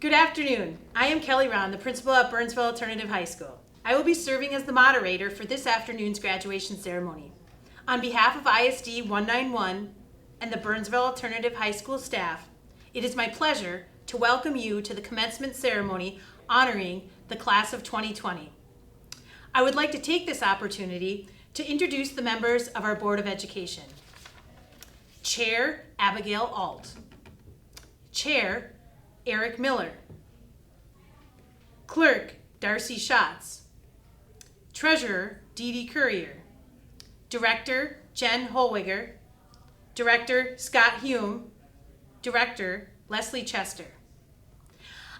Good afternoon. I am Kelly Ron, the principal at Burnsville Alternative High School. I will be serving as the moderator for this afternoon's graduation ceremony. On behalf of ISD 191 and the Burnsville Alternative High School staff, it is my pleasure to welcome you to the commencement ceremony honoring the class of 2020. I would like to take this opportunity to introduce the members of our Board of Education. Chair Abigail Alt. Chair Eric Miller. Clerk Darcy Schatz. Treasurer Dee Dee Courier. Director Jen Holwiger. Director Scott Hume. Director Leslie Chester.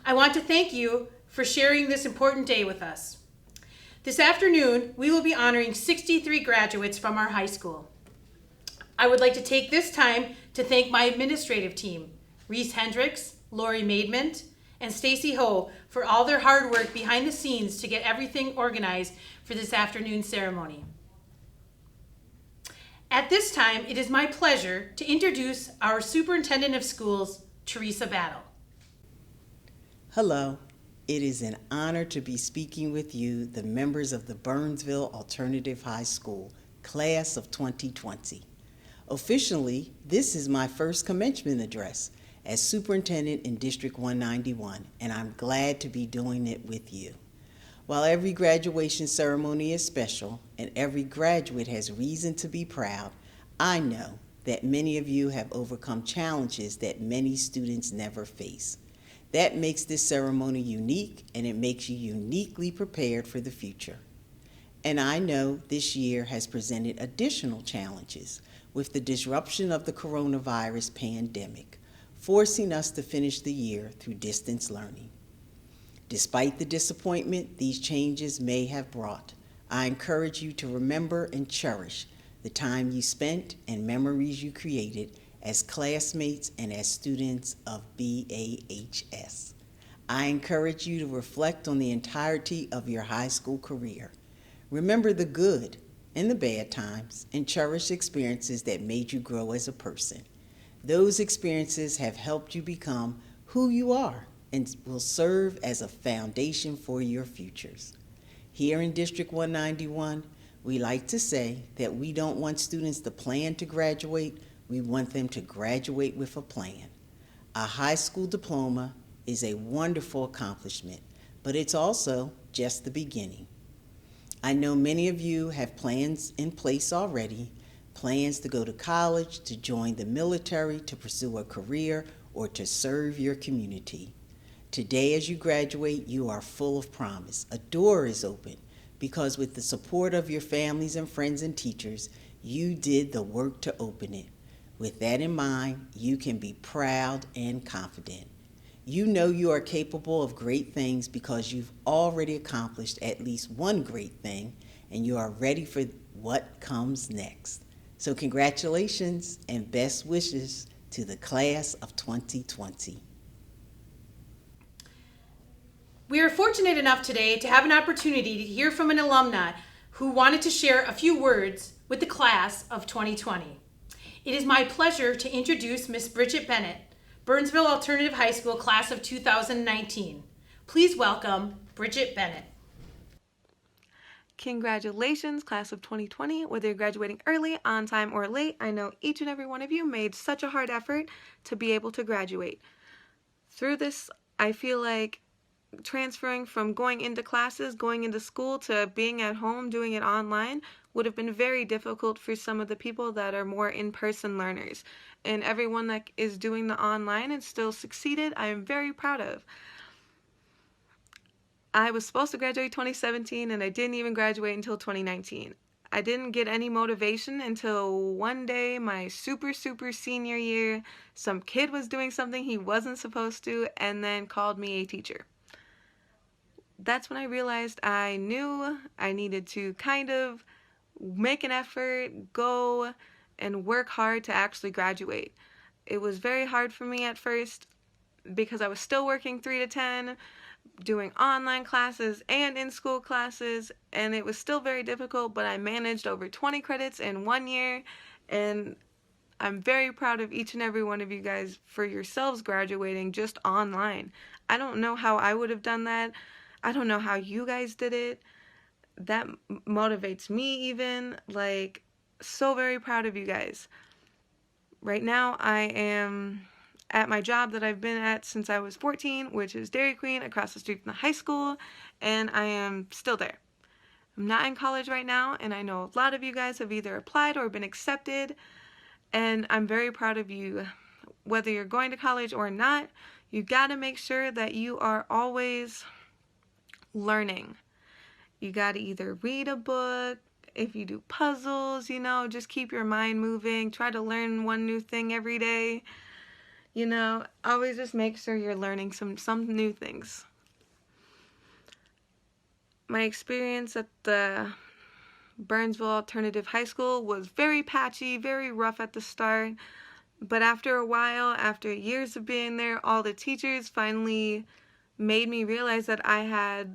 I want to thank you for sharing this important day with us. This afternoon, we will be honoring 63 graduates from our high school. I would like to take this time to thank my administrative team, Reese Hendricks, Lori Maidment, and Stacy Ho, for all their hard work behind the scenes to get everything organized for this afternoon's ceremony. At this time, it is my pleasure to introduce our Superintendent of Schools, Teresa Battle. Hello. It is an honor to be speaking with you, the members of the Burnsville Alternative High School, class of 2020. Officially, this is my first commencement address as superintendent in District 191, and I'm glad to be doing it with you. While every graduation ceremony is special and every graduate has reason to be proud, I know that many of you have overcome challenges that many students never face. That makes this ceremony unique, and it makes you uniquely prepared for the future. And I know this year has presented additional challenges with the disruption of the coronavirus pandemic, forcing us to finish the year through distance learning. Despite the disappointment these changes may have brought, I encourage you to remember and cherish the time you spent and memories you created as classmates and as students of BAHS. I encourage you to reflect on the entirety of your high school career. Remember the good and the bad times and cherish experiences that made you grow as a person. Those experiences have helped you become who you are and will serve as a foundation for your futures. Here in District 191, we like to say that we don't want students to plan to graduate, we want them to graduate with a plan. A high school diploma is a wonderful accomplishment, but it's also just the beginning. I know many of you have plans in place already, plans to go to college, to join the military, to pursue a career, or to serve your community. Today, as you graduate, you are full of promise. A door is open because with the support of your families and friends and teachers, you did the work to open it. With that in mind, you can be proud and confident. You know you are capable of great things because you've already accomplished at least one great thing, and you are ready for what comes next. So congratulations and best wishes to the class of 2020. We are fortunate enough today to have an opportunity to hear from an alumni who wanted to share a few words with the class of 2020. It is my pleasure to introduce Miss Bridget Bennett, Burnsville Alternative High School class of 2019. Please welcome Bridget Bennett. Congratulations, class of 2020. Whether you're graduating early, on time, or late, I know each and every one of you made such a hard effort to be able to graduate. Through this, I feel like transferring from going into classes, going into school, to being at home, doing it online, would have been very difficult for some of the people that are more in-person learners. And everyone that is doing the online and still succeeded, I am very proud of. I was supposed to graduate 2017 and I didn't even graduate until 2019. I didn't get any motivation until one day, my super senior year, some kid was doing something he wasn't supposed to and then called me a teacher. That's when I realized I knew I needed to kind of make an effort, go and work hard to actually graduate. It was very hard for me at first because I was still working 3 to 10, doing online classes and in-school classes, and it was still very difficult, but I managed over 20 credits in 1 year, and I'm very proud of each and every one of you guys for yourselves graduating just online. I don't know how I would have done that. I don't know how you guys did it. That motivates me even. Like, so very proud of you guys. Right now, I am at my job that I've been at since I was 14, which is Dairy Queen across the street from the high school, and I am still there. I'm not in college right now, and I know a lot of you guys have either applied or been accepted, and I'm very proud of you. Whether you're going to college or not, you gotta make sure that you are always learning. You gotta either read a book, if you do puzzles, just keep your mind moving. Try to learn one new thing every day. Always just make sure you're learning some new things. My experience at the Burnsville Alternative High School was very patchy, very rough at the start. But after a while, after years of being there, all the teachers finally made me realize that I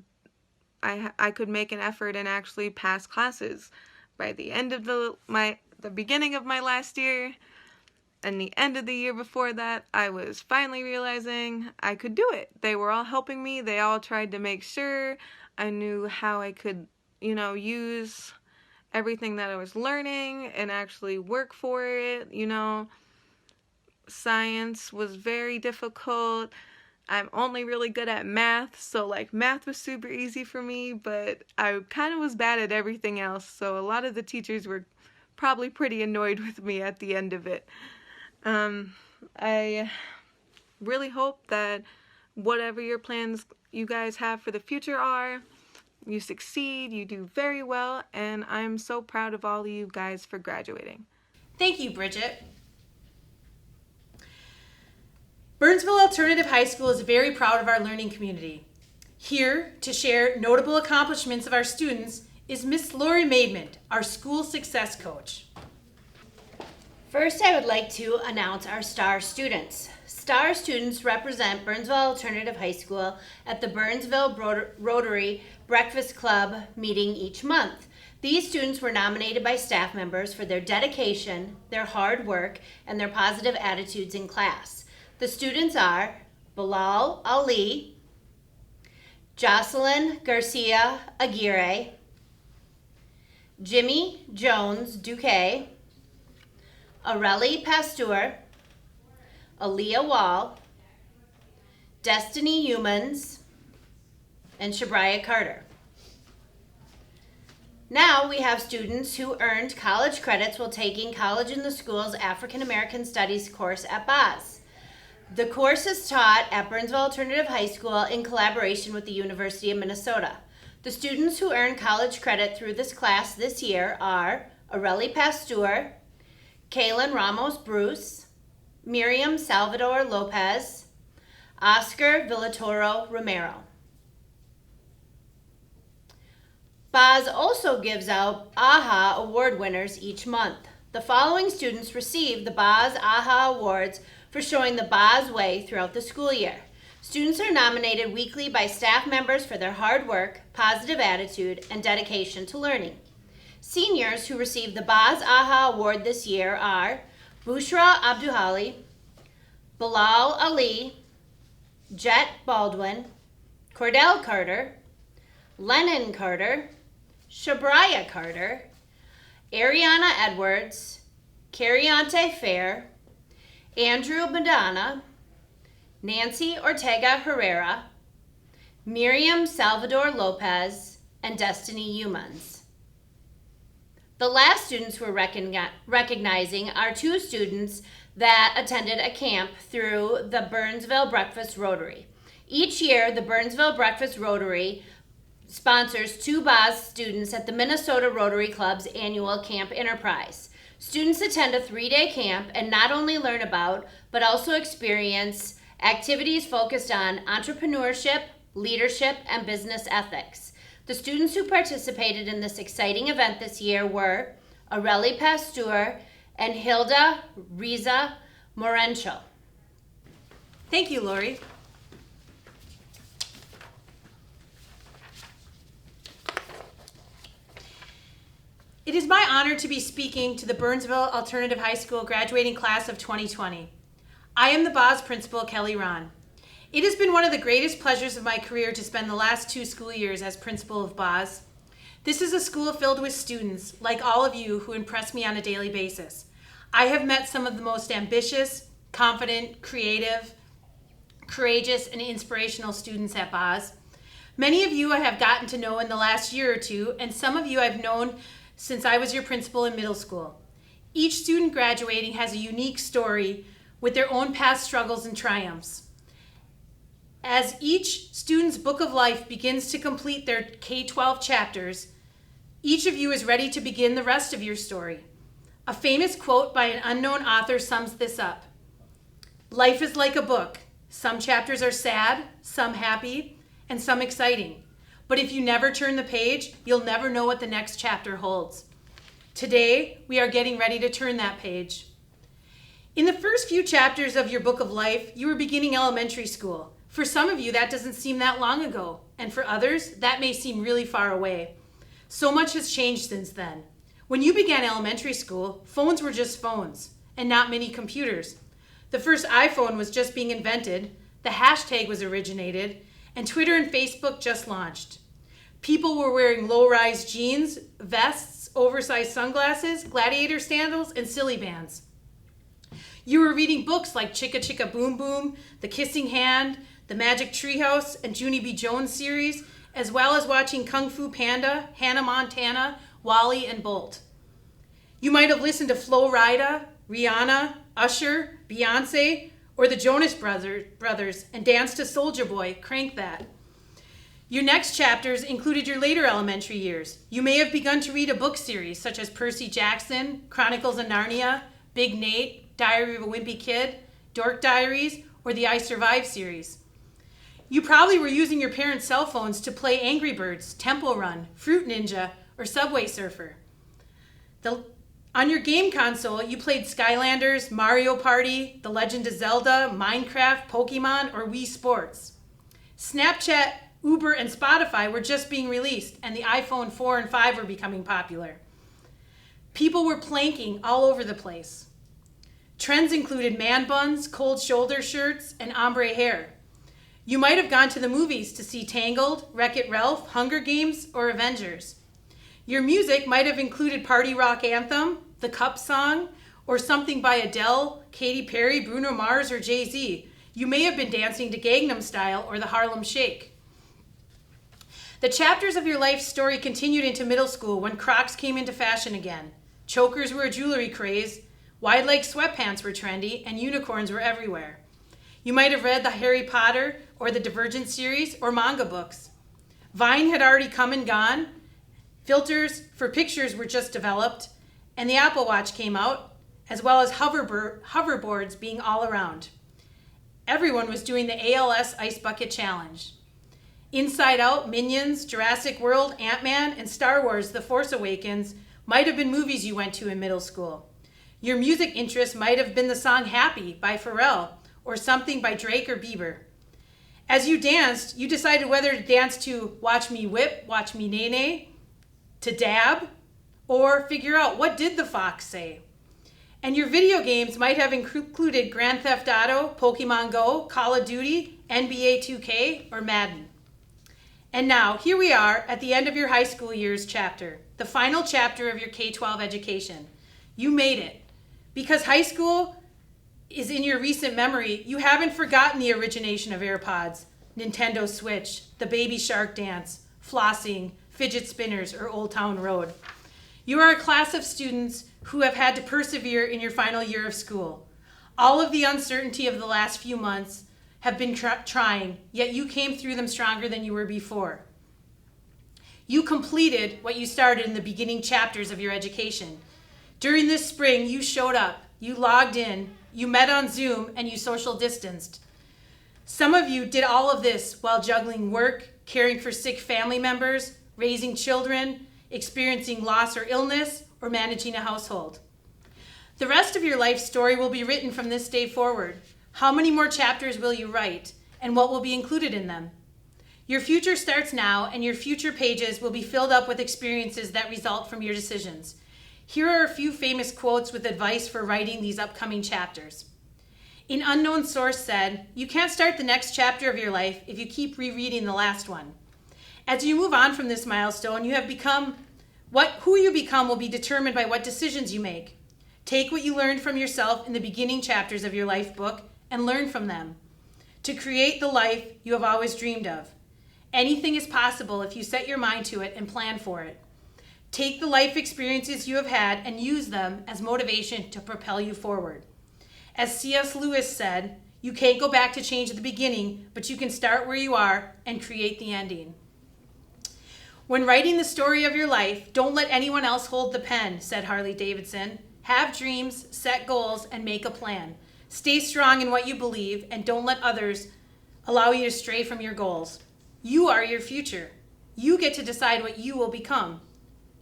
could make an effort and actually pass classes. By the end of the beginning of my last year and the end of the year before that, I was finally realizing I could do it. They were all helping me. They all tried to make sure I knew how I could, use everything that I was learning and actually work for it. Science was very difficult. I'm only really good at math, so math was super easy for me, but I kind of was bad at everything else, so a lot of the teachers were probably pretty annoyed with me at the end of it. I really hope that whatever your plans you guys have for the future are, you succeed, you do very well, and I'm so proud of all of you guys for graduating. Thank you, Bridget. Burnsville Alternative High School is very proud of our learning community. Here to share notable accomplishments of our students is Miss Lori Maidment, our school success coach. First, I would like to announce our STAR students. STAR students represent Burnsville Alternative High School at the Burnsville Rotary Breakfast Club meeting each month. These students were nominated by staff members for their dedication, their hard work, and their positive attitudes in class. The students are Bilal Ali, Jocelyn Garcia Aguirre, Jimmy Jones Duque, Areli Pasteur, Aaliyah Wall, Destiny Humans, and Shabriah Carter. Now we have students who earned college credits while taking College in the School's African American Studies course at BAS. The course is taught at Burnsville Alternative High School in collaboration with the University of Minnesota. The students who earned college credit through this class this year are Areli Pasteur, Kaylin Ramos Bruce, Miriam Salvador Lopez, Oscar Villatoro Romero. BAS also gives out AHA Award winners each month. The following students receive the BAS AHA Awards for showing the BAS way throughout the school year. Students are nominated weekly by staff members for their hard work, positive attitude, and dedication to learning. Seniors who received the BAS AHA Award this year are Bushra Abduhali, Bilal Ali, Jet Baldwin, Cordell Carter, Lennon Carter, Shabriah Carter, Ariana Edwards, Cariante Fair, Andrew Madonna, Nancy Ortega Herrera, Miriam Salvador Lopez, and Destiny Humans. The last students we're recognizing are two students that attended a camp through the Burnsville Breakfast Rotary. Each year, the Burnsville Breakfast Rotary sponsors two BAS students at the Minnesota Rotary Club's annual Camp Enterprise. Students attend a 3-day camp and not only learn about, but also experience activities focused on entrepreneurship, leadership, and business ethics. The students who participated in this exciting event this year were Areli Pasteur and Hilda Riza Morencho. Thank you, Lori. It is my honor to be speaking to the Burnsville Alternative High School graduating class of 2020. I am the BOS principal, Kelly Ron. It has been one of the greatest pleasures of my career to spend the last 2 school years as principal of BOS. This is a school filled with students, like all of you, who impress me on a daily basis. I have met some of the most ambitious, confident, creative, courageous, and inspirational students at BOS. Many of you I have gotten to know in the last year or two, and some of you I've known since I was your principal in middle school. Each student graduating has a unique story with their own past struggles and triumphs. As each student's book of life begins to complete their K-12 chapters, each of you is ready to begin the rest of your story. A famous quote by an unknown author sums this up. Life is like a book. Some chapters are sad, some happy, and some exciting. But if you never turn the page, you'll never know what the next chapter holds. Today, we are getting ready to turn that page. In the first few chapters of your book of life, you were beginning elementary school. For some of you, that doesn't seem that long ago, and for others, that may seem really far away. So much has changed since then. When you began elementary school, phones were just phones, and not many computers. The first iPhone was just being invented, the hashtag was originated, and Twitter and Facebook just launched. People were wearing low-rise jeans, vests, oversized sunglasses, gladiator sandals, and silly bands. You were reading books like Chicka Chicka Boom Boom, The Kissing Hand, The Magic Treehouse, and Junie B. Jones series, as well as watching Kung Fu Panda, Hannah Montana, Wally, and Bolt. You might have listened to Flo Rida, Rihanna, Usher, Beyonce, or the Jonas Brothers and danced to Soulja Boy, Crank That. Your next chapters included your later elementary years. You may have begun to read a book series such as Percy Jackson, Chronicles of Narnia, Big Nate, Diary of a Wimpy Kid, Dork Diaries, or the I Survived series. You probably were using your parents' cell phones to play Angry Birds, Temple Run, Fruit Ninja, or Subway Surfer. On your game console, you played Skylanders, Mario Party, The Legend of Zelda, Minecraft, Pokemon, or Wii Sports. Snapchat, Uber, and Spotify were just being released, and the iPhone 4 and 5 were becoming popular. People were planking all over the place. Trends included man buns, cold shoulder shirts, and ombre hair. You might have gone to the movies to see Tangled, Wreck-It Ralph, Hunger Games, or Avengers. Your music might have included Party Rock Anthem, The Cup Song, or something by Adele, Katy Perry, Bruno Mars, or Jay-Z. You may have been dancing to Gangnam Style or the Harlem Shake. The chapters of your life story continued into middle school when Crocs came into fashion again. Chokers were a jewelry craze, wide-leg sweatpants were trendy, and unicorns were everywhere. You might have read the Harry Potter or the Divergent series or manga books. Vine had already come and gone. Filters for pictures were just developed, and the Apple Watch came out, as well as hoverboards being all around. Everyone was doing the ALS Ice Bucket Challenge. Inside Out, Minions, Jurassic World, Ant-Man, and Star Wars The Force Awakens might have been movies you went to in middle school. Your music interest might have been the song Happy by Pharrell, or something by Drake or Bieber. As you danced, you decided whether to dance to Watch Me Whip, Watch Me Nae Nae, to Dab, or figure out what did the fox say. And your video games might have included Grand Theft Auto, Pokemon Go, Call of Duty, NBA 2K, or Madden. And now, here we are at the end of your high school years chapter, the final chapter of your K-12 education. You made it. Because high school is in your recent memory, you haven't forgotten the origination of AirPods, Nintendo Switch, the Baby Shark dance, flossing, fidget spinners, or Old Town Road. You are a class of students who have had to persevere in your final year of school. All of the uncertainty of the last few months have been trying, yet you came through them stronger than you were before. You completed what you started in the beginning chapters of your education. During this spring, you showed up, you logged in, you met on Zoom, and you social distanced. Some of you did all of this while juggling work, caring for sick family members, raising children, experiencing loss or illness, or managing a household. The rest of your life story will be written from this day forward. How many more chapters will you write, and what will be included in them? Your future starts now, and your future pages will be filled up with experiences that result from your decisions. Here are a few famous quotes with advice for writing these upcoming chapters. An unknown source said, "You can't start the next chapter of your life if you keep rereading the last one." As you move on from this milestone, who you become will be determined by what decisions you make. Take what you learned from yourself in the beginning chapters of your life book and learn from them to create the life you have always dreamed of. Anything is possible if you set your mind to it and plan for it. Take the life experiences you have had and use them as motivation to propel you forward. As C.S. Lewis said, "You can't go back to change the beginning, but you can start where you are and create the ending." When writing the story of your life, don't let anyone else hold the pen, said Harley Davidson. Have dreams, set goals, and make a plan. Stay strong in what you believe, and don't let others allow you to stray from your goals. You are your future. You get to decide what you will become.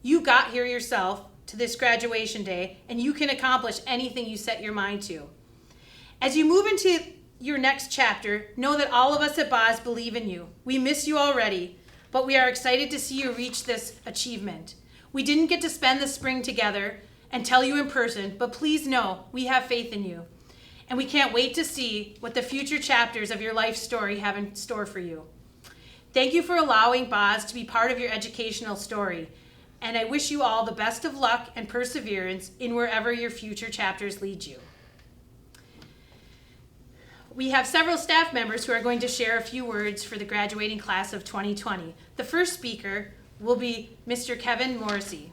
You got here yourself to this graduation day, and you can accomplish anything you set your mind to. As you move into your next chapter, know that all of us at BAS believe in you. We miss you already, but we are excited to see you reach this achievement. We didn't get to spend the spring together and tell you in person, but please know we have faith in you. And we can't wait to see what the future chapters of your life story have in store for you. Thank you for allowing BAS to be part of your educational story. And I wish you all the best of luck and perseverance in wherever your future chapters lead you. We have several staff members who are going to share a few words for the graduating class of 2020. The first speaker will be Mr. Kevin Morrissey.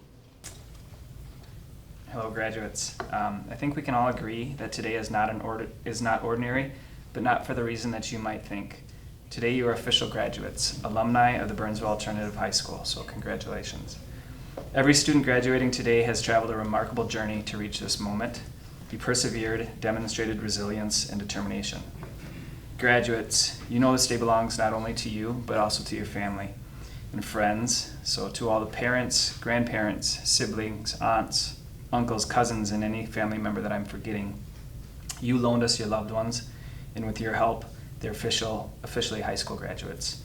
Hello, graduates. I think we can all agree that today is not ordinary, but not for the reason that you might think. Today you are official graduates, alumni of the Burnsville Alternative High School, so congratulations. Every student graduating today has traveled a remarkable journey to reach this moment. You persevered, demonstrated resilience and determination. Graduates, you know this day belongs not only to you, but also to your family and friends. So to all the parents, grandparents, siblings, aunts, uncles, cousins, and any family member that I'm forgetting, you loaned us your loved ones, and with your help, they're officially high school graduates.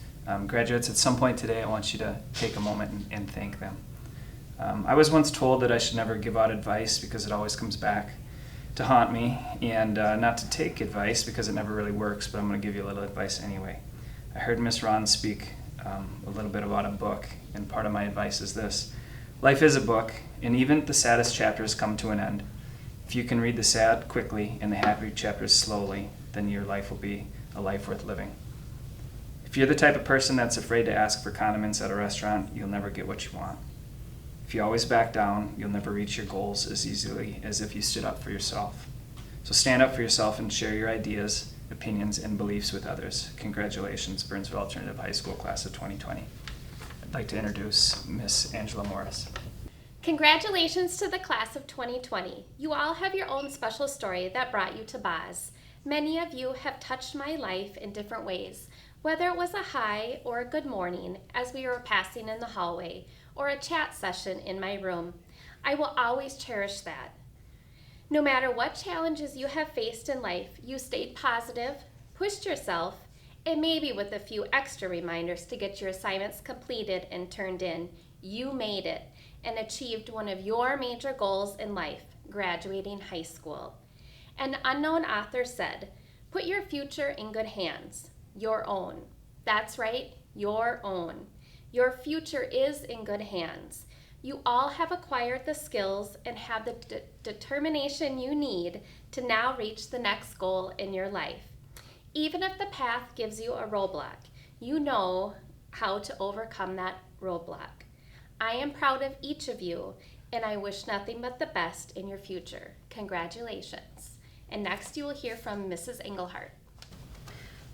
Graduates, at some point today, I want you to take a moment and thank them. I was once told that I should never give out advice because it always comes back to haunt me, and not to take advice because it never really works, but I'm going to give you a little advice anyway. I heard Miss Ron speak a little bit about a book, and part of my advice is this. Life is a book, and even the saddest chapters come to an end. If you can read the sad quickly and the happy chapters slowly, then your life will be a life worth living. If you're the type of person that's afraid to ask for condiments at a restaurant, you'll never get what you want. If you always back down, you'll never reach your goals as easily as if you stood up for yourself. So stand up for yourself and share your ideas, opinions, and beliefs with others. Congratulations, Burnsville Alternative High School Class of 2020. I'd like to introduce Miss Angela Morris. Congratulations to the class of 2020. You all have your own special story that brought you to BAS. Many of you have touched my life in different ways, whether it was a hi or a good morning as we were passing in the hallway, or a chat session in my room. I will always cherish that. No matter what challenges you have faced in life, you stayed positive, pushed yourself, and maybe with a few extra reminders to get your assignments completed and turned in, you made it and achieved one of your major goals in life, graduating high school. An unknown author said, "Put your future in good hands, your own." That's right, your own. Your future is in good hands. You all have acquired the skills and have the determination you need to now reach the next goal in your life. Even if the path gives you a roadblock, you know how to overcome that roadblock. I am proud of each of you, and I wish nothing but the best in your future. Congratulations. And next you will hear from Mrs. Engelhardt.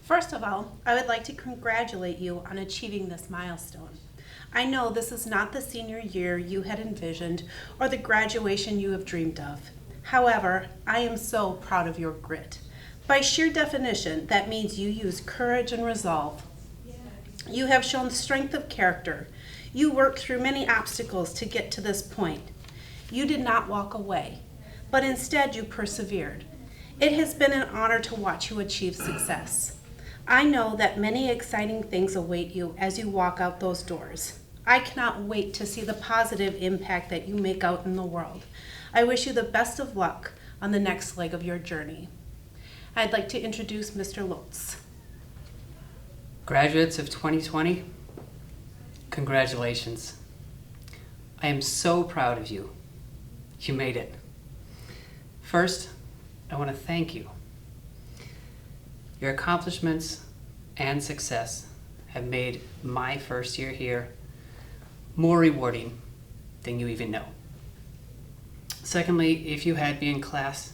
First of all, I would like to congratulate you on achieving this milestone. I know this is not the senior year you had envisioned or the graduation you have dreamed of. However, I am so proud of your grit. By sheer definition, that means you use courage and resolve. You have shown strength of character. You worked through many obstacles to get to this point. You did not walk away, but instead you persevered. It has been an honor to watch you achieve success. I know that many exciting things await you as you walk out those doors. I cannot wait to see the positive impact that you make out in the world. I wish you the best of luck on the next leg of your journey. I'd like to introduce Mr. Lotz. Graduates of 2020, congratulations. I am so proud of you. You made it. First, I want to thank you. Your accomplishments and success have made my first year here more rewarding than you even know. Secondly, if you had me in class,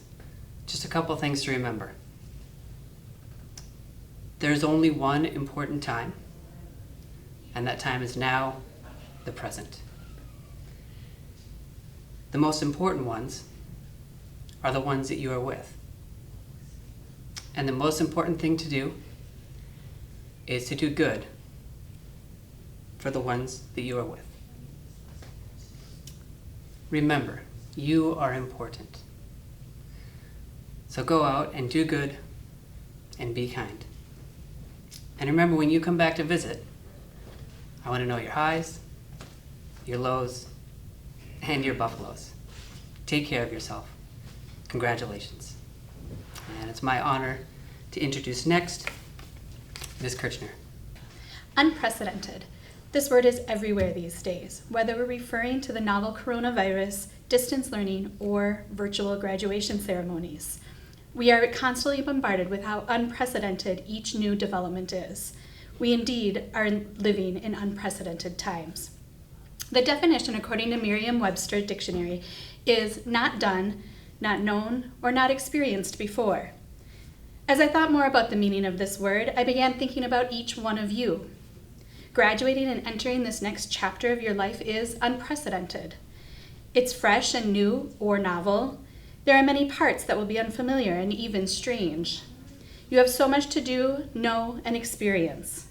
just a couple things to remember. There's only one important time, and that time is now, the present. The most important ones are the ones that you are with. And the most important thing to do is to do good for the ones that you are with. Remember, you are important. So go out and do good and be kind. And remember, when you come back to visit, I want to know your highs, your lows, and your buffaloes. Take care of yourself. Congratulations. And it's my honor to introduce next, Ms. Kirchner. Unprecedented. This word is everywhere these days, whether we're referring to the novel coronavirus, distance learning, or virtual graduation ceremonies. We are constantly bombarded with how unprecedented each new development is. We indeed are living in unprecedented times. The definition, according to Merriam-Webster Dictionary, is not done, not known, or not experienced before. As I thought more about the meaning of this word, I began thinking about each one of you. Graduating and entering this next chapter of your life is unprecedented. It's fresh and new or novel. There are many parts that will be unfamiliar and even strange. You have so much to do, know, and experience.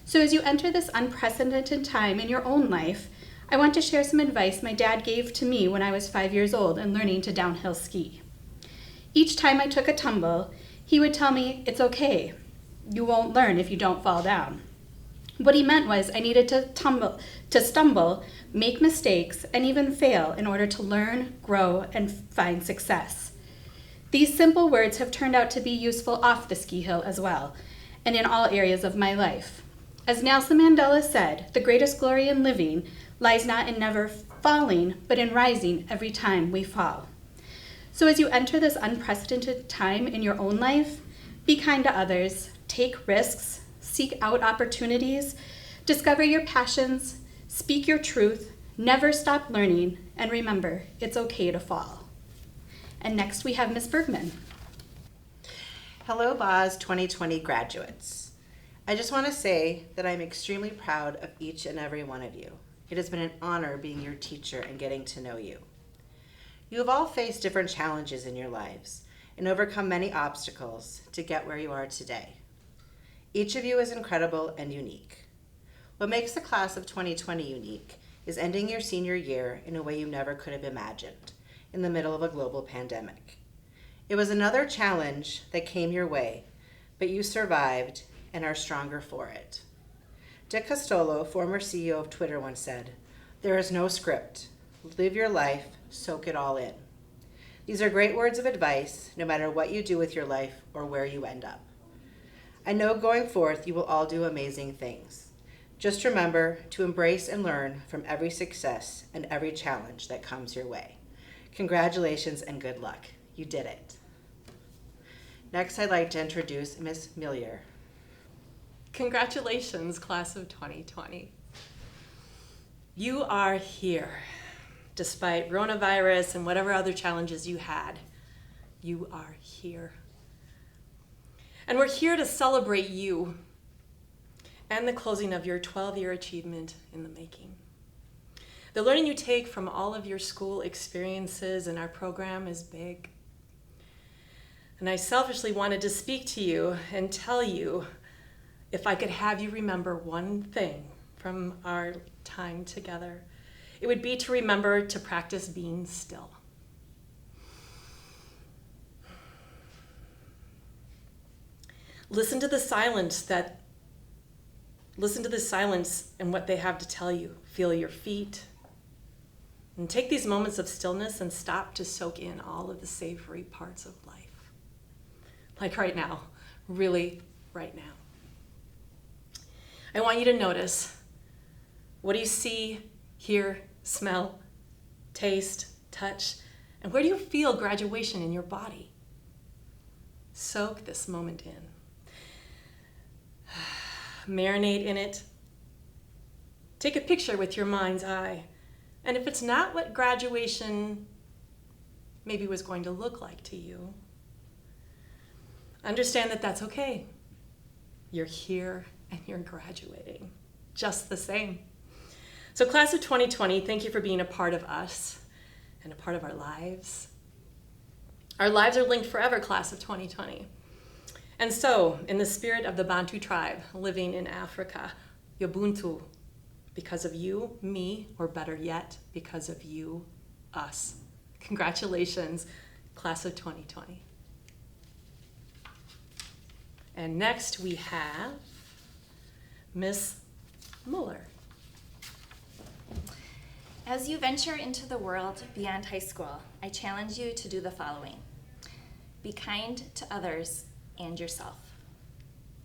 So as you enter this unprecedented time in your own life, I want to share some advice my dad gave to me when I was 5 years old and learning to downhill ski. Each time I took a tumble, he would tell me, "It's okay. You won't learn if you don't fall down." What he meant was I needed to stumble, make mistakes, and even fail in order to learn, grow, and find success. These simple words have turned out to be useful off the ski hill as well, and in all areas of my life. As Nelson Mandela said, the greatest glory in living lies not in never falling, but in rising every time we fall. So as you enter this unprecedented time in your own life, be kind to others, take risks, seek out opportunities, discover your passions, speak your truth, never stop learning, and remember, it's okay to fall. And next we have Ms. Bergman. Hello, BAS 2020 graduates. I just want to say that I'm extremely proud of each and every one of you. It has been an honor being your teacher and getting to know you. You have all faced different challenges in your lives and overcome many obstacles to get where you are today. Each of you is incredible and unique. What makes the class of 2020 unique is ending your senior year in a way you never could have imagined, in the middle of a global pandemic. It was another challenge that came your way, but you survived and are stronger for it. Dick Costolo, former CEO of Twitter, once said, "There is no script. Live your life, soak it all in." These are great words of advice, no matter what you do with your life or where you end up. I know going forth you will all do amazing things. Just remember to embrace and learn from every success and every challenge that comes your way. Congratulations and good luck. You did it. Next, I'd like to introduce Ms. Millier. Congratulations, class of 2020. You are here. Despite coronavirus and whatever other challenges you had, you are here. And we're here to celebrate you and the closing of your 12-year achievement in the making. The learning you take from all of your school experiences in our program is big. And I selfishly wanted to speak to you and tell you, if I could have you remember one thing from our time together, it would be to remember to practice being still. Listen to the silence and what they have to tell you. Feel your feet. And take these moments of stillness and stop to soak in all of the savory parts of life. Like right now, really right now. I want you to notice, what do you see, hear, smell, taste, touch, and where do you feel graduation in your body? Soak this moment in. Marinate in it. Take a picture with your mind's eye. And if it's not what graduation maybe was going to look like to you, understand that that's okay. You're here and you're graduating just the same. So class of 2020, thank you for being a part of us and a part of our lives. Our lives are linked forever, class of 2020. And so, in the spirit of the Bantu tribe living in Africa, Ubuntu, because of you, me, or better yet, because of you, us. Congratulations, class of 2020. And next we have Miss Mueller. As you venture into the world beyond high school, I challenge you to do the following. Be kind to others and yourself.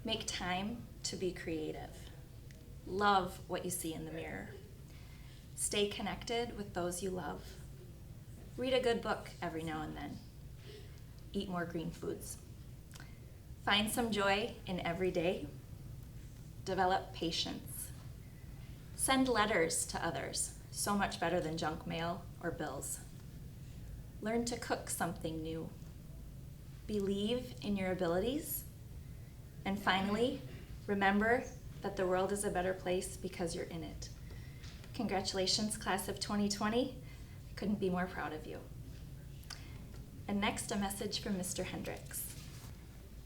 Make time to be creative. Love what you see in the mirror. Stay connected with those you love. Read a good book every now and then. Eat more green foods. Find some joy in every day. Develop patience. Send letters to others, so much better than junk mail or bills. Learn to cook something new. Believe in your abilities. And finally, remember that the world is a better place because you're in it. Congratulations, class of 2020. I couldn't be more proud of you. And next, a message from Mr. Hendricks.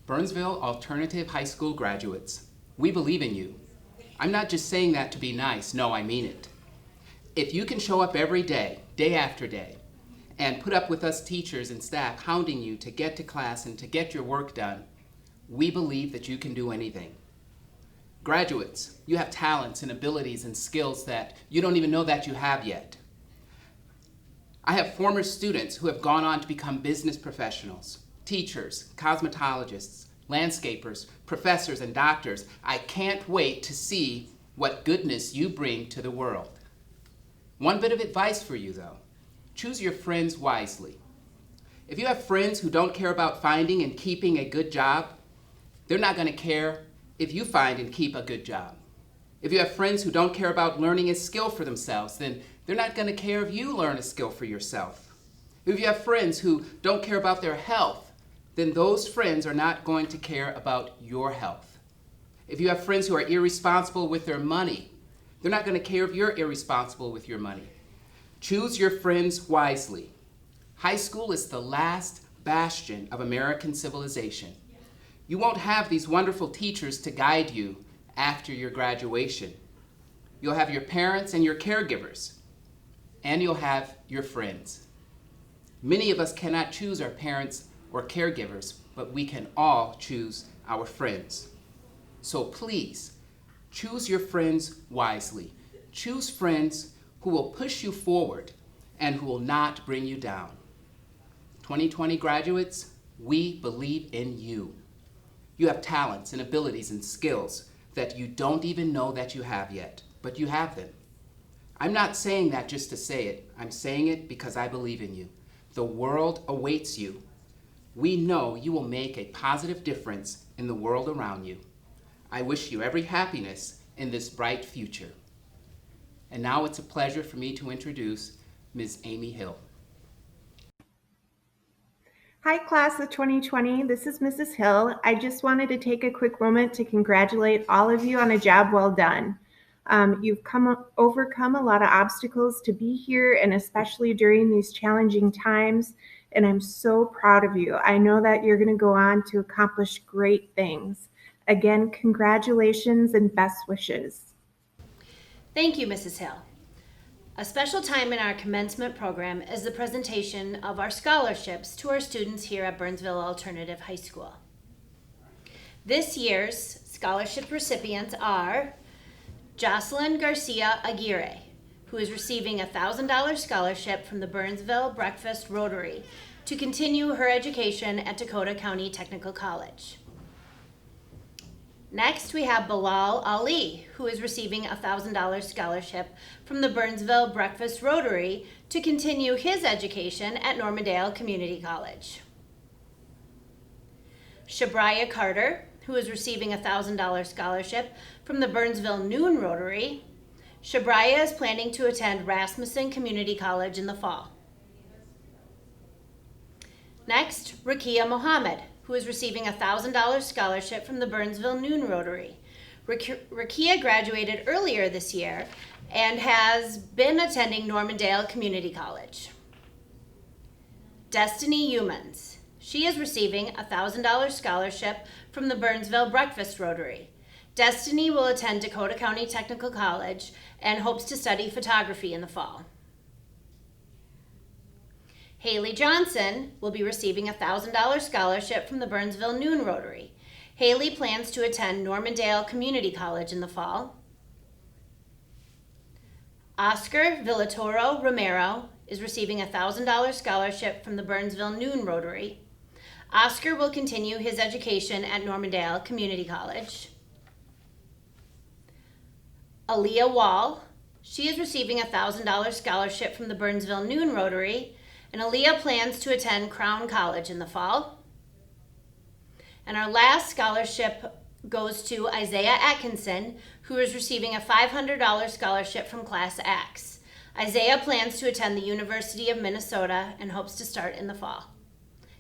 Burnsville Alternative High School graduates, we believe in you. I'm not just saying that to be nice, no, I mean it. If you can show up every day, day after day, and put up with us teachers and staff hounding you to get to class and to get your work done, we believe that you can do anything. Graduates, you have talents and abilities and skills that you don't even know that you have yet. I have former students who have gone on to become business professionals, teachers, cosmetologists, landscapers, professors, and doctors. I can't wait to see what goodness you bring to the world. One bit of advice for you, though. Choose your friends wisely. If you have friends who don't care about finding and keeping a good job, they're not going to care if you find and keep a good job. If you have friends who don't care about learning a skill for themselves, then they're not going to care if you learn a skill for yourself. If you have friends who don't care about their health, then those friends are not going to care about your health. If you have friends who are irresponsible with their money, they're not going to care if you're irresponsible with your money. Choose your friends wisely. High school is the last bastion of American civilization. You won't have these wonderful teachers to guide you after your graduation. You'll have your parents and your caregivers, and you'll have your friends. Many of us cannot choose our parents or caregivers, but we can all choose our friends. So please, choose your friends wisely. Choose friends who will push you forward and who will not bring you down. 2020 graduates, we believe in you. You have talents and abilities and skills that you don't even know that you have yet, but you have them. I'm not saying that just to say it. I'm saying it because I believe in you. The world awaits you. We know you will make a positive difference in the world around you. I wish you every happiness in this bright future. And now it's a pleasure for me to introduce Ms. Amy Hill. Hi, class of 2020. This is Mrs. Hill. I just wanted to take a quick moment to congratulate all of you on a job well done. You've overcome a lot of obstacles to be here, and especially during these challenging times, and I'm so proud of you. I know that you're going to go on to accomplish great things. Again, congratulations and best wishes. Thank you, Mrs. Hill. A special time in our commencement program is the presentation of our scholarships to our students here at Burnsville Alternative High School. This year's scholarship recipients are Jocelyn Garcia Aguirre, who is receiving a $1,000 scholarship from the Burnsville Breakfast Rotary to continue her education at Dakota County Technical College. Next, we have Bilal Ali, who is receiving a $1,000 scholarship from the Burnsville Breakfast Rotary to continue his education at Normandale Community College. Shabriah Carter, who is receiving a $1,000 scholarship from the Burnsville Noon Rotary. Shabriah is planning to attend Rasmussen Community College in the fall. Next, Rakia Mohammed, who is receiving a $1,000 scholarship from the Burnsville Noon Rotary. Rakia graduated earlier this year and has been attending Normandale Community College. Destiny Humans. She is receiving a $1,000 scholarship from the Burnsville Breakfast Rotary. Destiny will attend Dakota County Technical College and hopes to study photography in the fall. Haley Johnson will be receiving a $1,000 scholarship from the Burnsville Noon Rotary. Haley plans to attend Normandale Community College in the fall. Oscar Villatoro Romero is receiving a $1,000 scholarship from the Burnsville Noon Rotary. Oscar will continue his education at Normandale Community College. Aaliyah Wall, she is receiving a $1,000 scholarship from the Burnsville Noon Rotary, and Aaliyah plans to attend Crown College in the fall. And our last scholarship goes to Isaiah Atkinson, who is receiving a $500 scholarship from Class X. Isaiah plans to attend the University of Minnesota and hopes to start in the fall.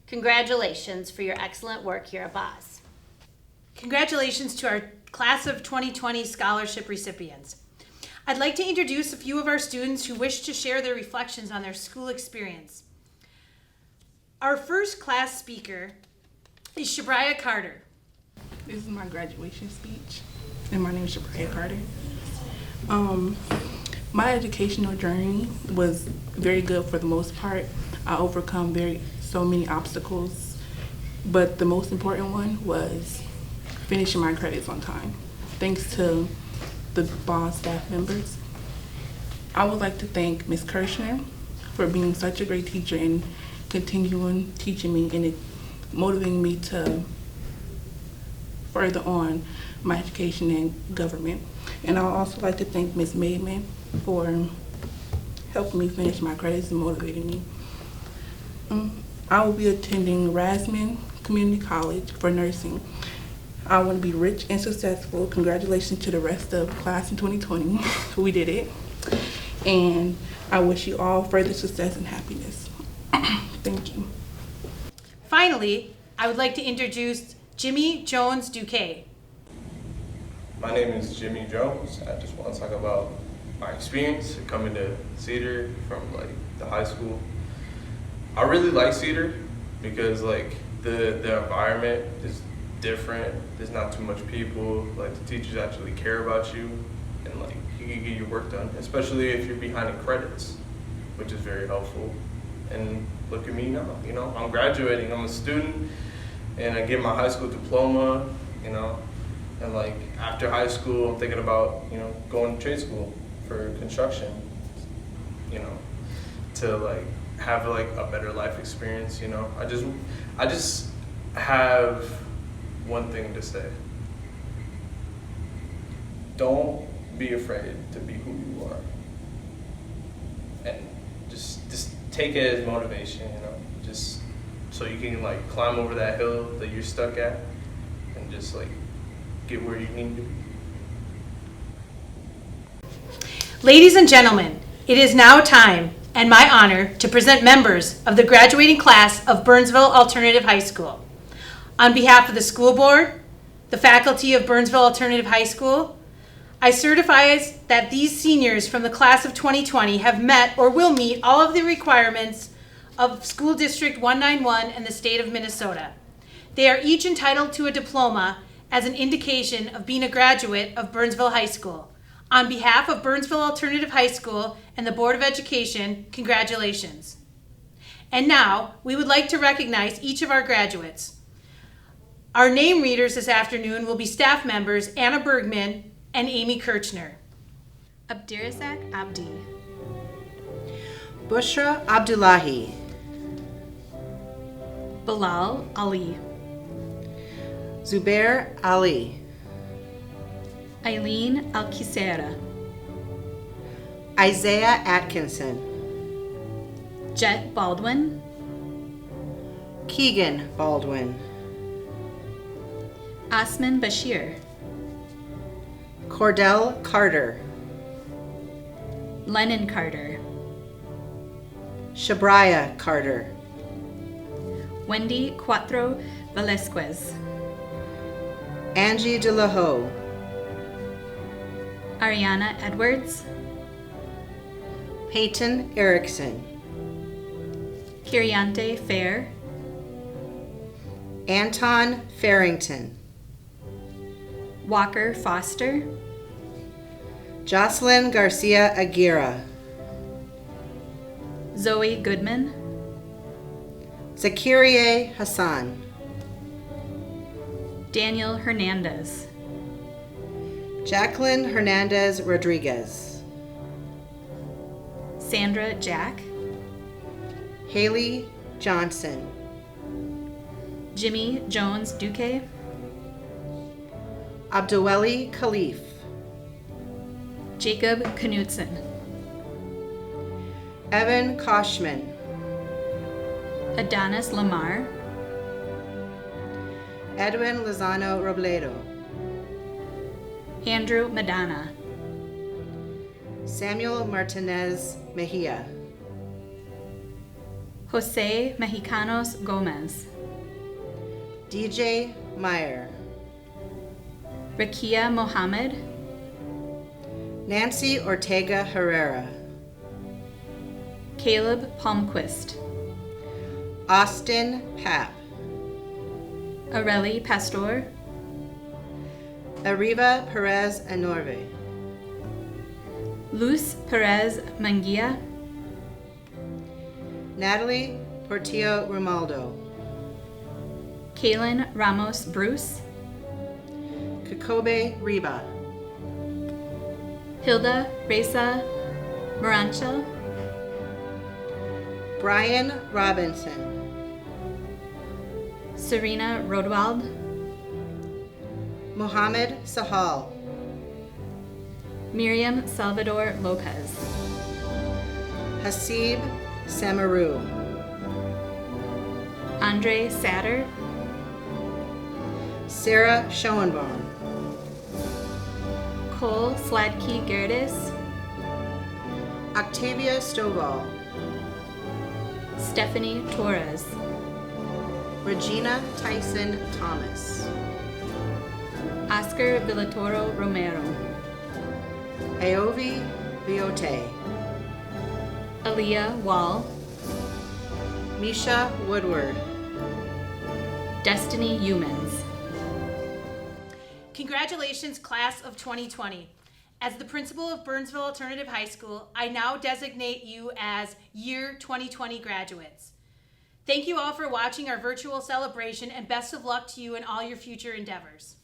Congratulations for your excellent work here at Boz. Congratulations to our Class of 2020 scholarship recipients. I'd like to introduce a few of our students who wish to share their reflections on their school experience. Our first class speaker is Shabriah Carter. This is my graduation speech, and my name is Shabriah Carter. My educational journey was very good for the most part. I overcome so many obstacles, but the most important one was finishing my credits on time, thanks to the Boz staff members. I would like to thank Ms. Kirshner for being such a great teacher and continuing teaching me and motivating me to further on my education in government. And I would also like to thank Ms. Maidman for helping me finish my credits and motivating me. I will be attending Rasmussen Community College for nursing. I want to be rich and successful. Congratulations to the rest of class in 2020. We did it. And I wish you all further success and happiness. Thank you. Finally, I would like to introduce Jimmy Jones Duque. My name is Jimmy Jones. I just want to talk about my experience coming to Cedar from the high school. I really like Cedar because the environment is different. There's not too much people. The teachers actually care about you, and you can get your work done, especially if you're behind in credits, which is very helpful. And look at me now, I'm graduating. I'm a student, and I get my high school diploma, and after high school, I'm thinking about going to trade school for construction, to have a better life experience. I just have one thing to say. Don't be afraid to be who you are, and just take it as motivation, just so you can climb over that hill that you're stuck at, and just get where you need to be. Ladies and gentlemen, it is now time and my honor to present members of the graduating class of Burnsville Alternative High School. On behalf of the school board, the faculty of Burnsville Alternative High School, I certify that these seniors from the class of 2020 have met or will meet all of the requirements of School District 191 and the state of Minnesota. They are each entitled to a diploma as an indication of being a graduate of Burnsville High School. On behalf of Burnsville Alternative High School and the Board of Education, congratulations. And now, we would like to recognize each of our graduates. Our name readers this afternoon will be staff members Anna Bergman and Amy Kirchner. Abdirazak Abdi. Bushra Abdullahi. Bilal Ali. Zubair Ali. Eileen Alkisera. Isaiah Atkinson. Jet Baldwin. Keegan Baldwin. Asman Bashir. Cordell Carter. Lennon Carter. Shabriah Carter. Wendy Cuatro Velasquez. Angie DeLahoe. Ariana Edwards. Peyton Erickson. Kiriante Fair. Anton Farrington. Walker Foster. Jocelyn Garcia Aguirre. Zoe Goodman. Zakirie Hassan. Daniel Hernandez. Jacqueline Hernandez Rodriguez. Sandra Jack. Haley Johnson. Jimmy Jones Duque. Abdulweli Khalif. Jacob Knudsen. Evan Koshman. Adonis Lamar. Edwin Lozano Robledo. Andrew Madonna. Samuel Martinez Mejia. Jose Mexicanos Gomez. DJ Meyer. Rakia Mohammed. Nancy Ortega Herrera. Caleb Palmquist. Austin Papp. Areli Pastor. Arriva Perez Anorve. Luz Perez Manguia. Natalie Portillo Romaldo. Kaylin Ramos Bruce. Kakobe Reba. Hilda Reza Moranchel. Brian Robinson. Serena Rodwald. Mohammed Sahal. Miriam Salvador Lopez. Hasib Samaru. Andre Satter. Sarah Schoenbaum. Cole Sladkey Gerdes. Octavia Stovall. Stephanie Torres. Regina Tyson Thomas. Oscar Villatoro Romero. Aovi Viote. Aaliyah Wall. Misha Woodward. Destiny Humans. Congratulations, class of 2020. As the principal of Burnsville Alternative High School, I now designate you as Year 2020 graduates. Thank you all for watching our virtual celebration, and best of luck to you in all your future endeavors.